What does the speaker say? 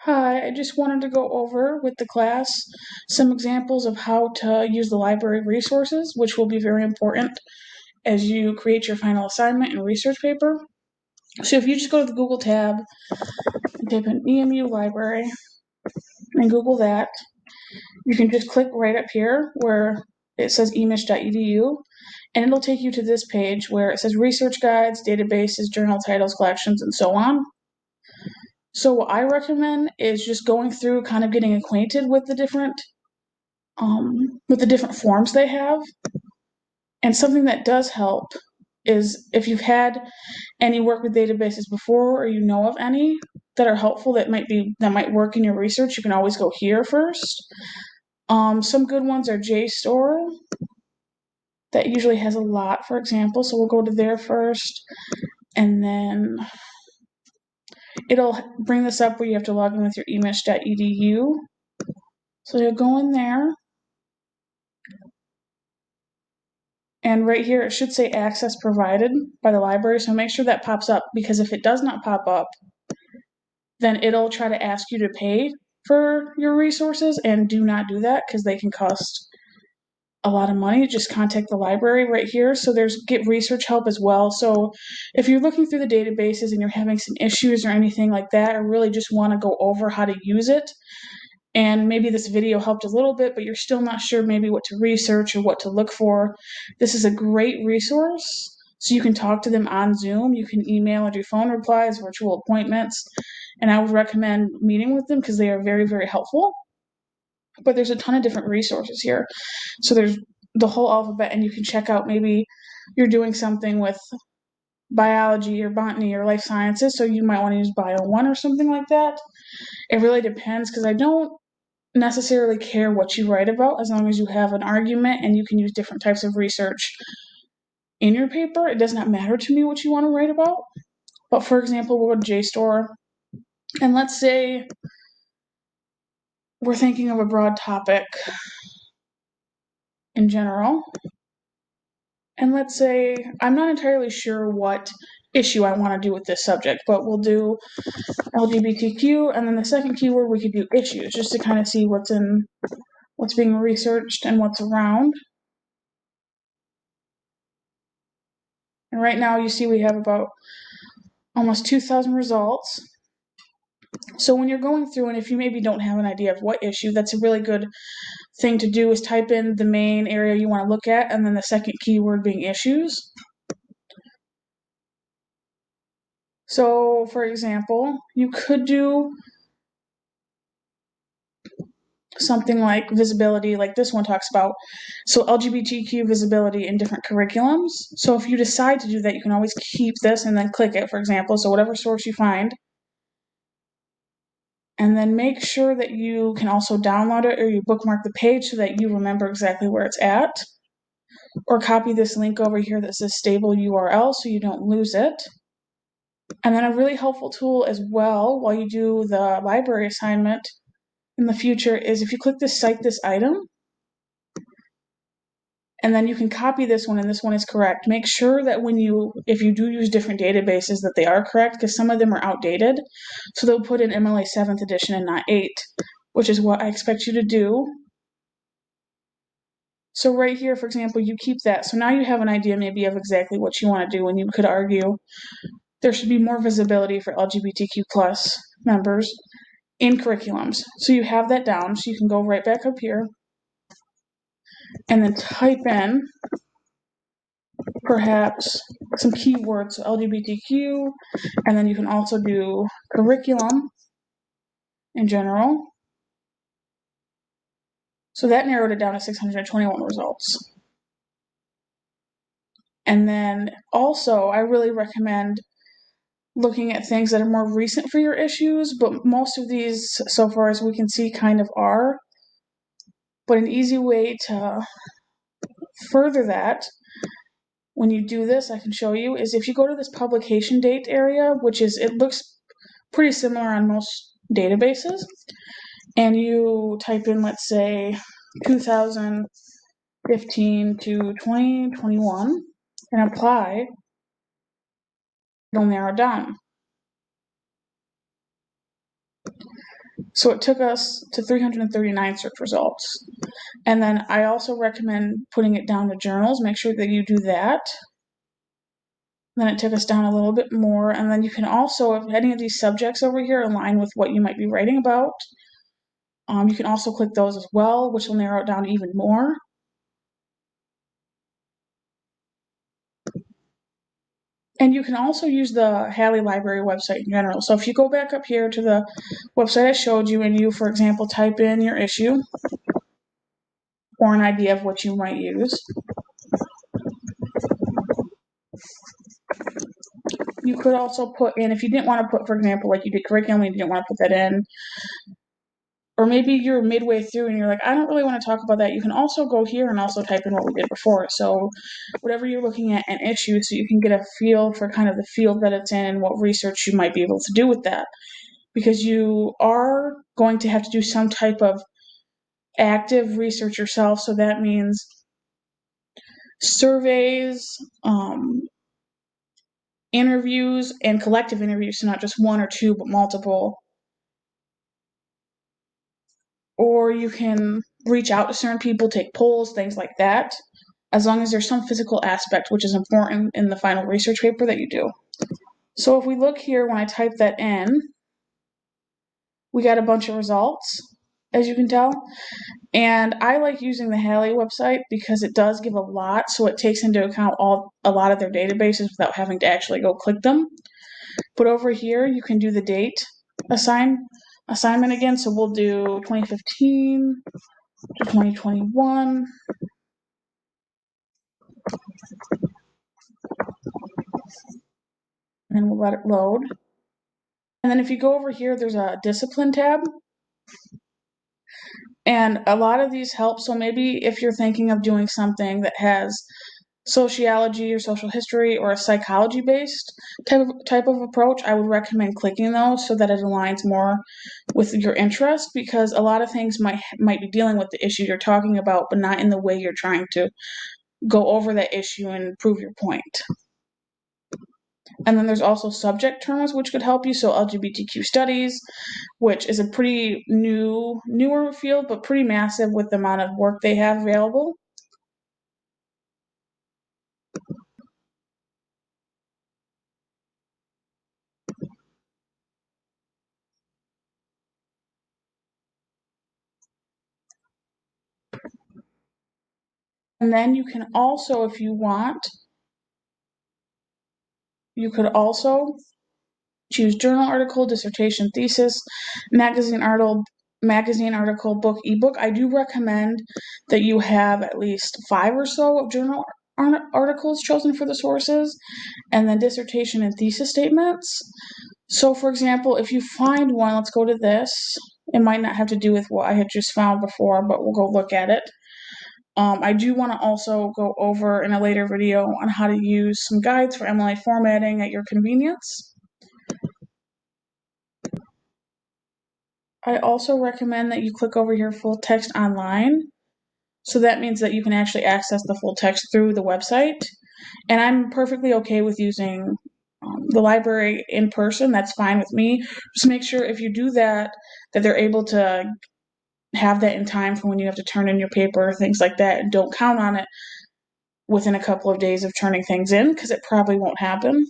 Hi, I just wanted to go over with the class some examples of how to use the library resources, which will be very important as you create your final assignment and research paper. So if you just go to the Google tab and type in EMU library and Google that, you can just click right up here where it says emich.edu, and it'll take you to this page where it says research guides, databases, journal titles, collections, and so on. So what I recommend is just going through, kind of getting acquainted with the different forms they have. And something that does help is if you've had any work with databases before, or you know of any that are helpful that might work in your research, you can always go here first. Some good ones are JSTOR. That usually has a lot, for example. So we'll go to there first, and then it'll bring this up where you have to log in with your emich.edu. So you'll go in there, and right here it should say access provided by the library. So make sure that pops up, because if it does not pop up, then it'll try to ask you to pay for your resources, and do not do that because they can cost a lot of money. Just contact the library right here. So there's get research help as well. So if you're looking through the databases and you're having some issues or anything like that, or really just want to go over how to use it, and maybe this video helped a little bit, but you're still not sure maybe what to research or what to look for, this is a great resource. So you can talk to them on Zoom, you can email or do phone replies, virtual appointments, and I would recommend meeting with them because they are very, very helpful. But there's a ton of different resources here. So there's the whole alphabet, and you can check out, maybe you're doing something with biology or botany or life sciences, so you might want to use Bio 1 or something like that. It really depends, because I don't necessarily care what you write about, as long as you have an argument and you can use different types of research in your paper. It does not matter to me what you want to write about. But for example, we'll go to JSTOR, and let's say we're thinking of a broad topic in general. And let's say I'm not entirely sure what issue I want to do with this subject, but we'll do LGBTQ, and then the second keyword we could do issues, just to kind of see what's being researched and what's around. And right now you see we have about almost 2,000 results. So when you're going through, and if you maybe don't have an idea of what issue, that's a really good thing to do, is type in the main area you want to look at, and then the second keyword being issues. So for example, you could do something like visibility, like this one talks about, so LGBTQ visibility in different curriculums. So if you decide to do that, you can always keep this and then click it, for example, so whatever source you find. And then make sure that you can also download it, or you bookmark the page so that you remember exactly where it's at. Or copy this link over here that says stable URL so you don't lose it. And then a really helpful tool as well while you do the library assignment in the future is if you click this cite this item, and then you can copy this one, and this one is correct. Make sure that if you do use different databases, that they are correct, because some of them are outdated. So they'll put in MLA 7th edition and not 8, which is what I expect you to do. So right here, for example, you keep that. So now you have an idea maybe of exactly what you want to do, and you could argue there should be more visibility for LGBTQ plus members in curriculums. So you have that down, so you can go right back up here and then type in perhaps some keywords, so LGBTQ, and then you can also do curriculum in general. So that narrowed it down to 621 results. And then also, I really recommend looking at things that are more recent for your issues, but most of these, so far as we can see, kind of are. But an easy way to further that, when you do this, I can show you, is if you go to this publication date area, it looks pretty similar on most databases, and you type in, let's say, 2015 to 2021, and apply, it'll narrow down. So it took us to 339 search results. And then I also recommend putting it down to journals. Make sure that you do that. Then it took us down a little bit more. And then you can also, if any of these subjects over here align with what you might be writing about, you can also click those as well, which will narrow it down even more. And you can also use the Halle Library website in general. So if you go back up here to the website I showed you and you, for example, type in your issue or an idea of what you might use, you could also put in, if you didn't want to put, for example, like you did curriculum and you didn't want to put that in, or maybe you're midway through and you're like, I don't really want to talk about that. You can also go here and also type in what we did before. So whatever you're looking at an issue, so you can get a feel for kind of the field that it's in and what research you might be able to do with that. Because you are going to have to do some type of active research yourself. So that means surveys, interviews, and collective interviews. So not just one or two, but multiple. Or you can reach out to certain people, take polls, things like that, as long as there's some physical aspect, which is important in the final research paper that you do. So if we look here, when I type that in, we got a bunch of results, as you can tell. And I like using the Halle website because it does give a lot, so it takes into account a lot of their databases without having to actually go click them. But over here, you can do the date assignment again. So we'll do 2015 to 2021. And then we'll let it load. And then if you go over here, there's a discipline tab. And a lot of these help. So maybe if you're thinking of doing something that has sociology or social history or a psychology based type of approach, I would recommend clicking those so that it aligns more with your interest, because a lot of things might be dealing with the issue you're talking about, but not in the way you're trying to go over that issue and prove your point. And then there's also subject terms which could help you. So LGBTQ studies, which is a pretty newer field, but pretty massive with the amount of work they have available. And then you can also, if you want, you could also choose journal article, dissertation, thesis, magazine article, book, ebook. I do recommend that you have at least 5 or so of journal articles chosen for the sources, and then dissertation and thesis statements. So, for example, if you find one, let's go to this. It might not have to do with what I had just found before, but we'll go look at it. I do want to also go over in a later video on how to use some guides for MLA formatting at your convenience. I also recommend that you click over here, full text online. So that means that you can actually access the full text through the website. And I'm perfectly okay with using the library in person. That's fine with me. Just make sure if you do that, that they're able to have that in time for when you have to turn in your paper, things like that, and don't count on it within a couple of days of turning things in, because it probably won't happen.